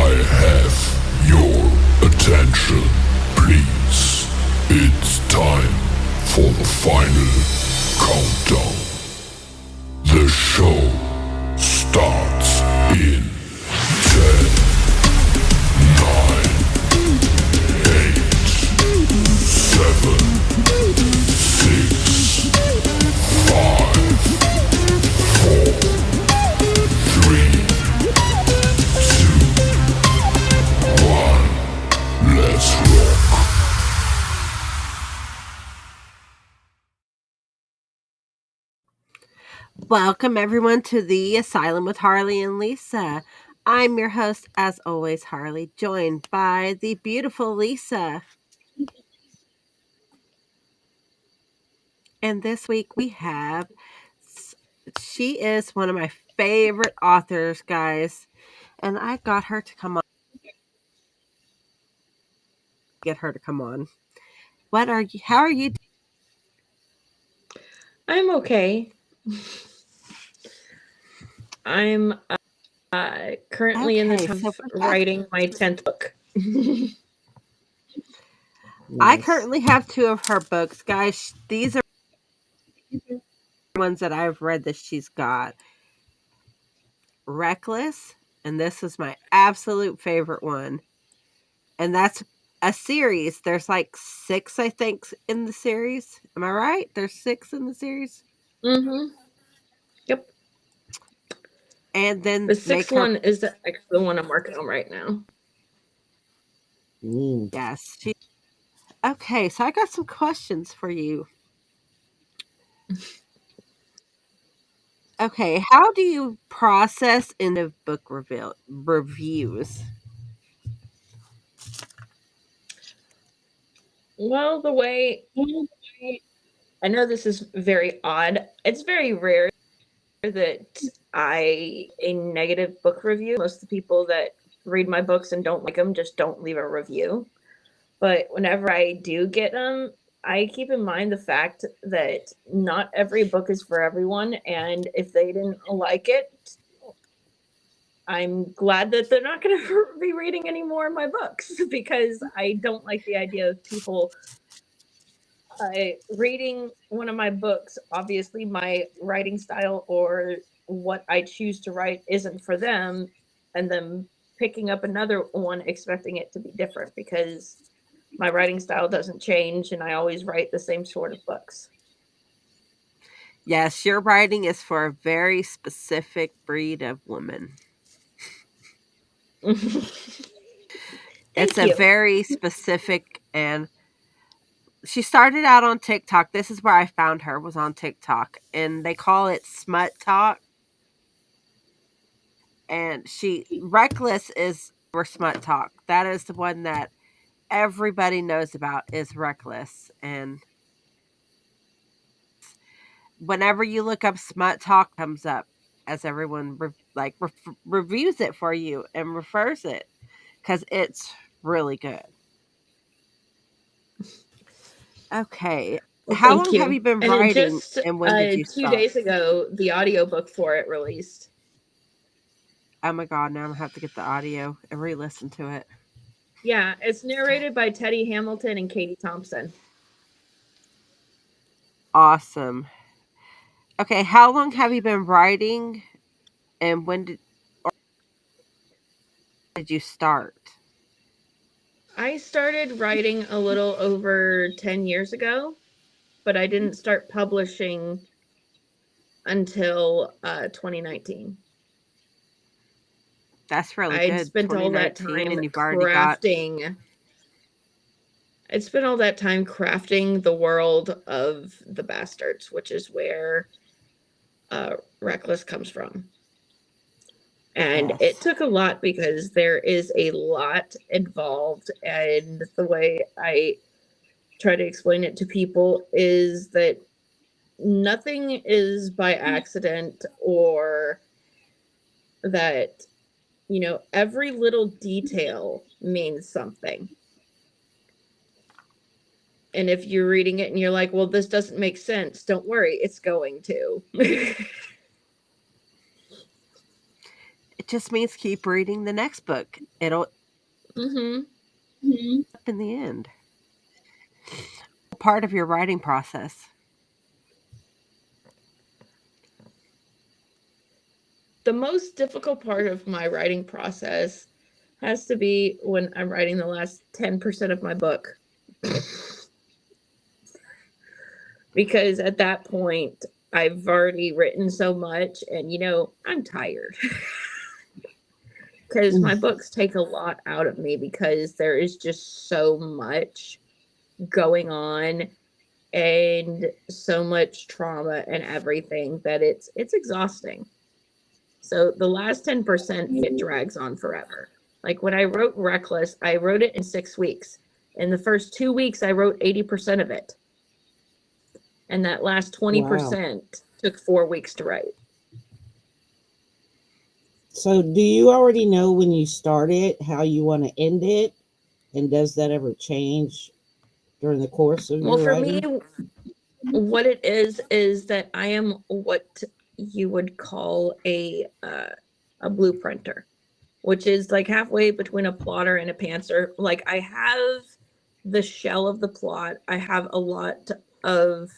I have your attention, please? It's time for the final countdown. The show starts in 10, 9, 8, 7, 6, 5, 4, 3, 2, 1. Let's rock. Welcome, everyone, to the Asylum with Harley and Lisa. I'm your host, as always, Harley, joined by the beautiful Lisa. And this week we have, she is one of my favorite authors, guys. And I got her to come on, get her to come on. How are you? I'm okay. I'm currently in the Okay, top so writing my 10th book. I Nice. currently have two of her books, guys. These are ones that I've read that she's got. Reckless, and this is my absolute favorite one. And that's a series. There's like 6, I think, in the series. Am I right? There's 6 in the series. Mm-hmm. Yep. And then The make sixth her one is the one I'm working on right now. yes. Okay, so I got some questions for you. Okay, how do you process into book reviews? Well, the way I know this is very odd. It's very rare that a negative book review. Most of the people that read my books and don't like them just don't leave a review. But whenever I do get them, I keep in mind the fact that not every book is for everyone. And if they didn't like it, I'm glad that they're not going to be reading any more of my books because I don't like the idea of people reading one of my books. Obviously, my writing style or what I choose to write isn't for them, and then picking up another one expecting it to be different because my writing style doesn't change and I always write the same sort of books. Yes, your writing is for a very specific breed of woman. It's Thank a you. very specific, and she started out on TikTok. This is where I found her, was on TikTok, and they call it smut talk. And Reckless is for smut talk. That is the one that everybody knows about, is Reckless. And whenever you look up smut talk, comes up as everyone reviews it for you and refers it because it's really good. Okay, Well, how thank long have you. you been And it writing, just and when did you 2 days start? ago, the audiobook for it released. Oh my god, now I'm gonna have to get the audio and re-listen to it. Yeah, it's narrated by Teddy Hamilton and Katie Thompson. Awesome. Okay, how long have you been writing, and did you start? I started writing a little over 10 years ago, but I didn't start publishing until 2019. That's really I'd good. spent all that 2019, time and you've already got. crafting. I'd spent all that time crafting the world of the Bastards, which is where Reckless comes from. And it Yes. took a lot because there is a lot involved. And the way I try to explain it to people is that nothing is by accident, or that, every little detail means something. And if you're reading it and you're like, well, this doesn't make sense, don't worry, it's going to. just means keep reading the next book. It'll Mm-hmm. up in the end. Part of your writing process. The most difficult part of my writing process has to be when I'm writing the last 10% of my book. Because at that point, I've already written so much, and I'm tired. Because my books take a lot out of me because there is just so much going on and so much trauma and everything that it's exhausting. So the last 10% it drags on forever. Like when I wrote Reckless, I wrote it in 6 weeks. In the first 2 weeks I wrote 80% of it. And that last 20% took 4 weeks to write. So, do you already know when you start it how you want to end it? And does that ever change during the course of Well, your for me, writing? what it is that I am what you would call a blueprinter, which is like halfway between a plotter and a pantser. Like I have the shell of the plot. I have a lot of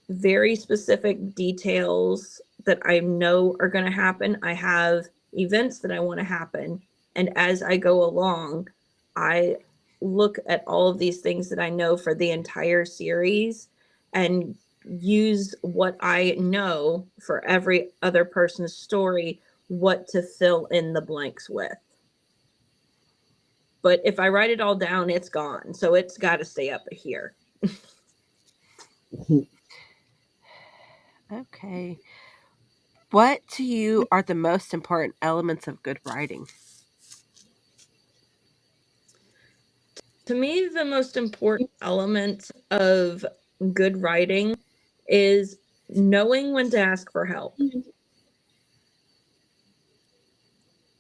very specific details that I know are going to happen. I have events that I want to happen. And as I go along, I look at all of these things that I know for the entire series and use what I know for every other person's story, what to fill in the blanks with. But if I write it all down, it's gone. So it's got to stay up here. Okay. What to you are the most important elements of good writing? To me, the most important element of good writing is knowing when to ask for help.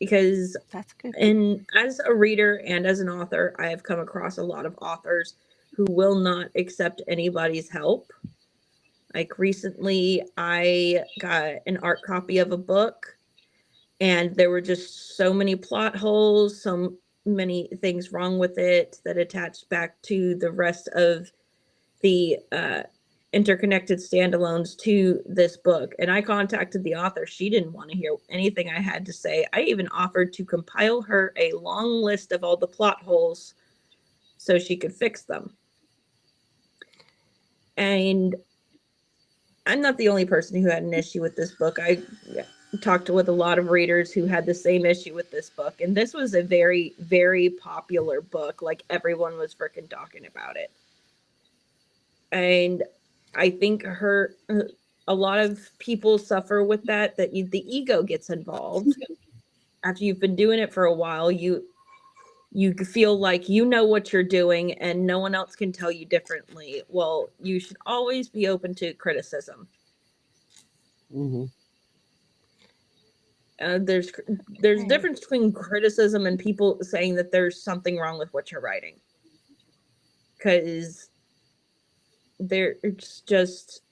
Because That's good. as a reader and as an author, I have come across a lot of authors who will not accept anybody's help. Like recently, I got an art copy of a book, and there were just so many plot holes, so many things wrong with it that attached back to the rest of the interconnected standalones to this book. And I contacted the author. She didn't want to hear anything I had to say. I even offered to compile her a long list of all the plot holes so she could fix them. And I'm not the only person who had an issue with this book. I talked with a lot of readers who had the same issue with this book. And this was a very, very popular book. Like everyone was freaking talking about it. And I think a lot of people suffer with that the ego gets involved. After you've been doing it for a while, you feel like you know what you're doing and no one else can tell you differently. Well, you should always be open to criticism. Mm-hmm. There's a difference between criticism and people saying that there's something wrong with what you're writing, because there's just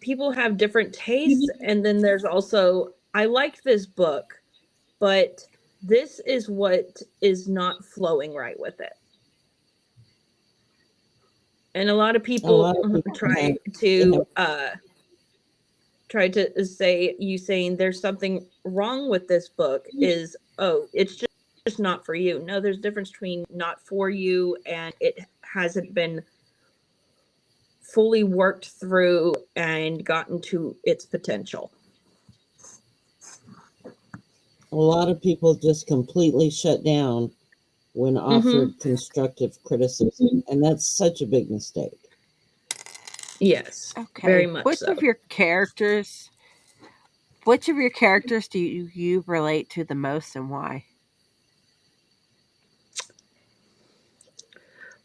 people have different tastes. And then there's also, I like this book, but this is what is not flowing right with it. And a lot of A people lot of people try have, to say, you saying there's something wrong with this book is, oh, it's just not for you. No, there's a difference between not for you and it hasn't been fully worked through and gotten to its potential. a lot of people just completely shut down when offered constructive criticism, and that's such a big mistake. Yes, Okay. very much so. Which of your characters do you relate to the most and why?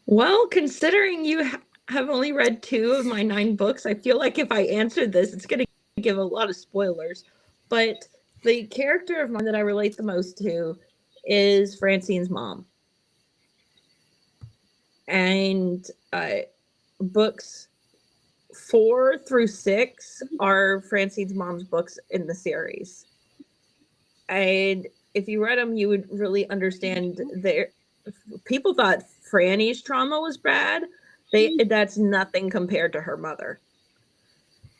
Well, considering you have only read 2 of my 9 books, I feel like if I answer this, it's going to give a lot of spoilers. But the character of mine that I relate the most to is Francine's mom. And books 4 through 6 are Francine's mom's books in the series. And if you read them, you would really understand their people thought Franny's trauma was bad. That's nothing compared to her mother.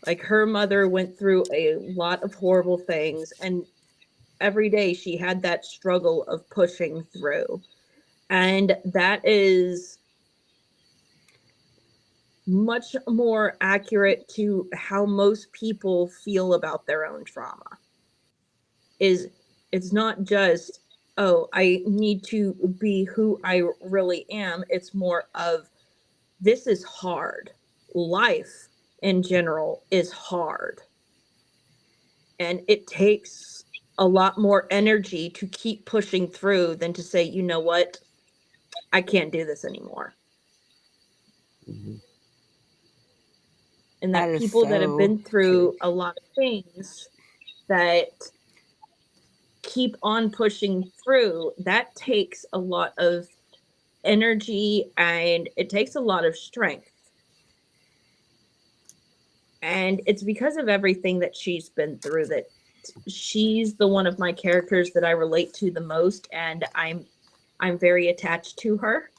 Like her mother went through a lot of horrible things, and every day she had that struggle of pushing through. And that is much more accurate to how most people feel about their own trauma. Is it's not just, oh, I need to be who I really am. It's more of, this is hard. Life in general is hard. And it takes a lot more energy to keep pushing through than to say, you know what, I can't do this anymore. Mm-hmm. And That that is people that have so been through a lot of things that keep on pushing through, that takes a lot of energy and it takes a lot of strength. And it's because of everything that she's been through that she's the one of my characters that I relate to the most, and I'm very attached to her,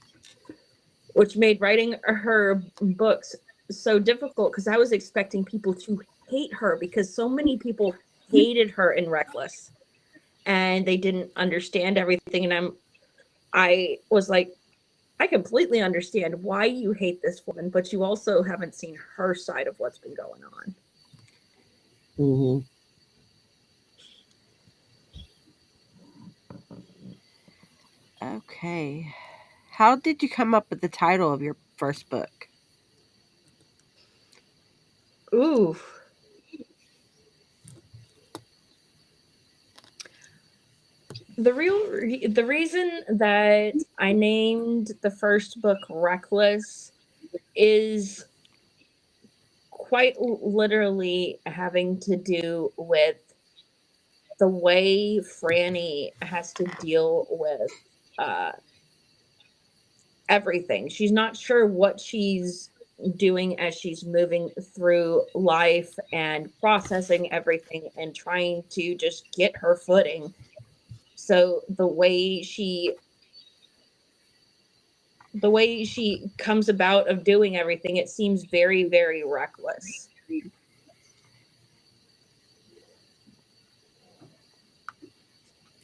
which made writing her books so difficult because I was expecting people to hate her because so many people hated her in Reckless and they didn't understand everything. And I was like, I completely understand why you hate this woman, but you also haven't seen her side of what's been going on. Mm-hmm. okay. How did you come up with the title of your first book? Ooh. The reason that I named the first book Reckless is quite literally having to do with the way Franny has to deal with uh, everything. She's not sure what she's doing as she's moving through life and processing everything and trying to just get her footing. So the way she comes about of doing everything, it seems very, very reckless.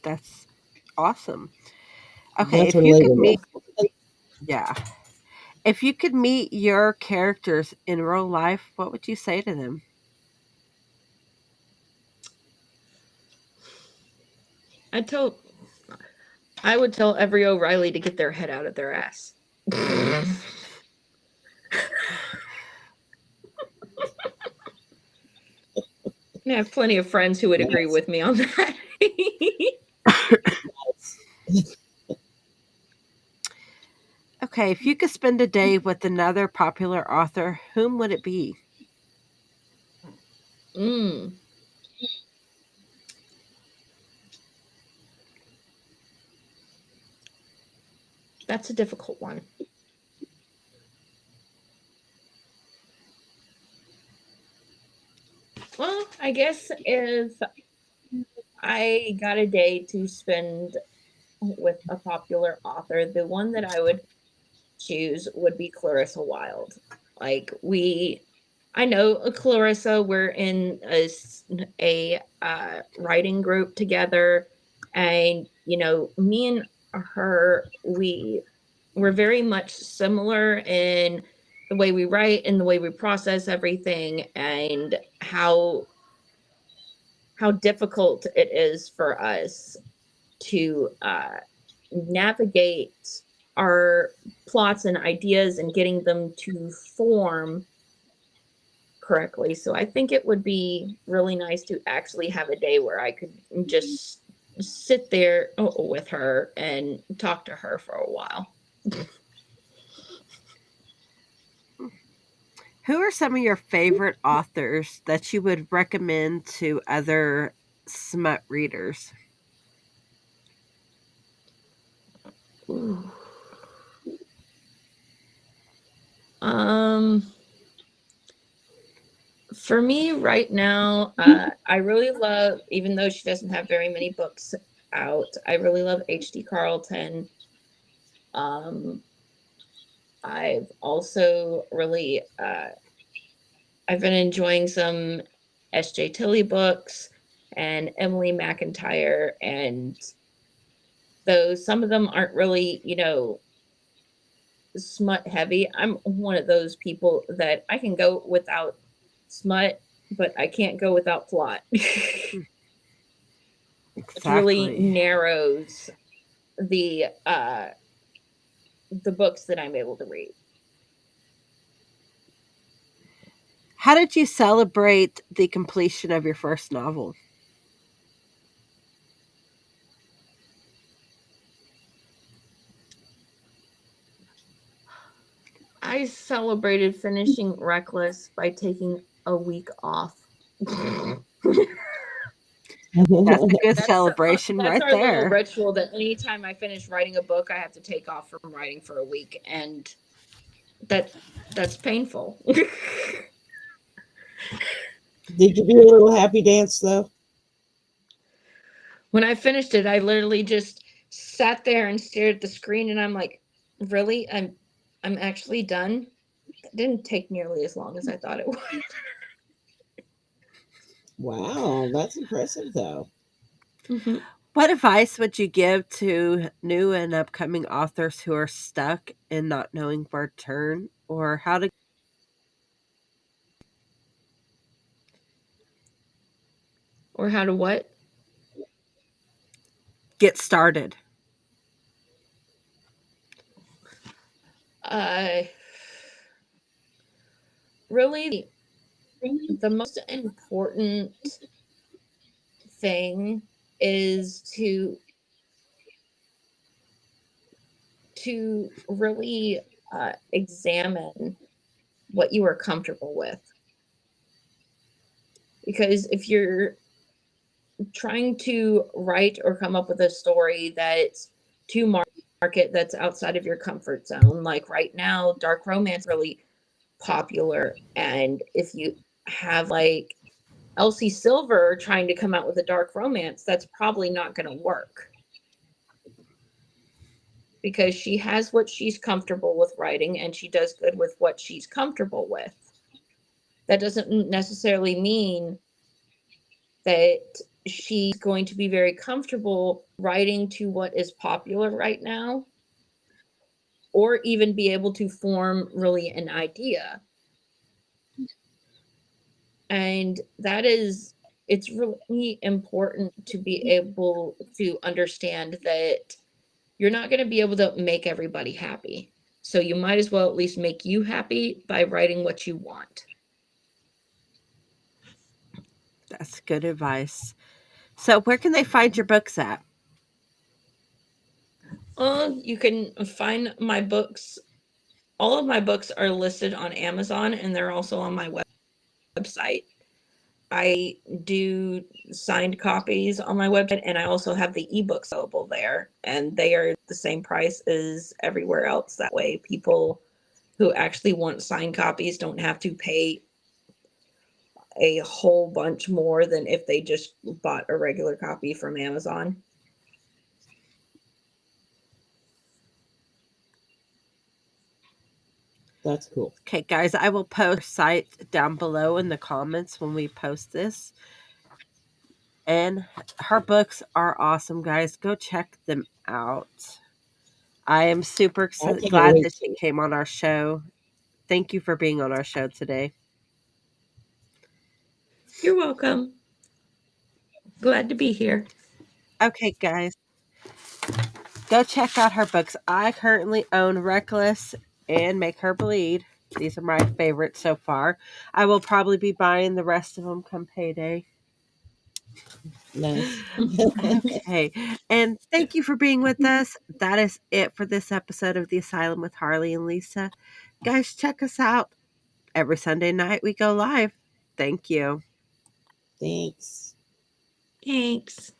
That's awesome. Okay, That's if you could relatable. meet, yeah, if you could meet your characters in real life, what would you say to them? I tell I would tell every O'Reilly to get their head out of their ass. I have plenty of friends who would agree Nice. with me on that. Okay, if you could spend a day with another popular author, whom would it be? mm, that's a difficult one. Well, I guess if I got a day to spend with a popular author, the one that I would choose would be Clarissa Wilde. Like I know Clarissa. We're in a writing group together, and me and her, we're very much similar in the way we write and the way we process everything, and how difficult it is for us to navigate our plots and ideas and getting them to form correctly. So I think it would be really nice to actually have a day where I could just sit there with her and talk to her for a while. Who are some of your favorite authors that you would recommend to other smut readers? Ooh. Um, For me right now, I really love, even though she doesn't have very many books out, I really love H.D. Carlton. I've also really I've been enjoying some S.J. Tilley books and Emily McIntyre, and though some of them aren't really, smut heavy, I'm one of those people that I can go without smut, but I can't go without plot. Which really Exactly. narrows the uh the books that I'm able to read. How did you celebrate the completion of your first novel? I celebrated finishing Reckless by taking a week off. That's a good that's celebration that's right our little there. ritual that anytime I finish writing a book, I have to take off from writing for a week, and that that's painful. Did you do a little happy dance though? When I finished it, I literally just sat there and stared at the screen, and I'm like, "Really? I'm actually done." That didn't take nearly as long as I thought it would. Wow, that's impressive though. Mhm. What advice would you give to new and upcoming authors who are stuck and not knowing where to turn or how to Or how to what? get started? Uh, Really, the most important thing is to really examine what you are comfortable with, because if you're trying to write or come up with a story that's to market, that's outside of your comfort zone, like right now dark romance really popular, and if you have like Elsie Silver trying to come out with a dark romance, that's probably not going to work because she has what she's comfortable with writing and she does good with what she's comfortable with. That doesn't necessarily mean that she's going to be very comfortable writing to what is popular right now or even be able to form really an idea. And it's really important to be able to understand that you're not going to be able to make everybody happy. So you might as well at least make you happy by writing what you want. That's good advice. So, where can they find your books at? You can find my books. All of my books are listed on Amazon and they're also on my website. I do signed copies on my website and I also have the ebooks available there, and they are the same price as everywhere else. That way people who actually want signed copies don't have to pay a whole bunch more than if they just bought a regular copy from Amazon. That's cool. Okay, guys, I will post site down below in the comments when we post this. And her books are awesome, guys. Go check them out. I am super I can't glad wait that she to. came on our show. Thank you for being on our show today. You're welcome. Glad to be here. Okay, guys, go check out her books. I currently own Reckless and Make Her Bleed. These are my favorites so far. I will probably be buying the rest of them come payday. Nice. Okay. And thank you for being with us. That is it for this episode of The Asylum with Harley and Lisa. Guys, check us out. Every Sunday night we go live. Thank you. Thanks. Thanks.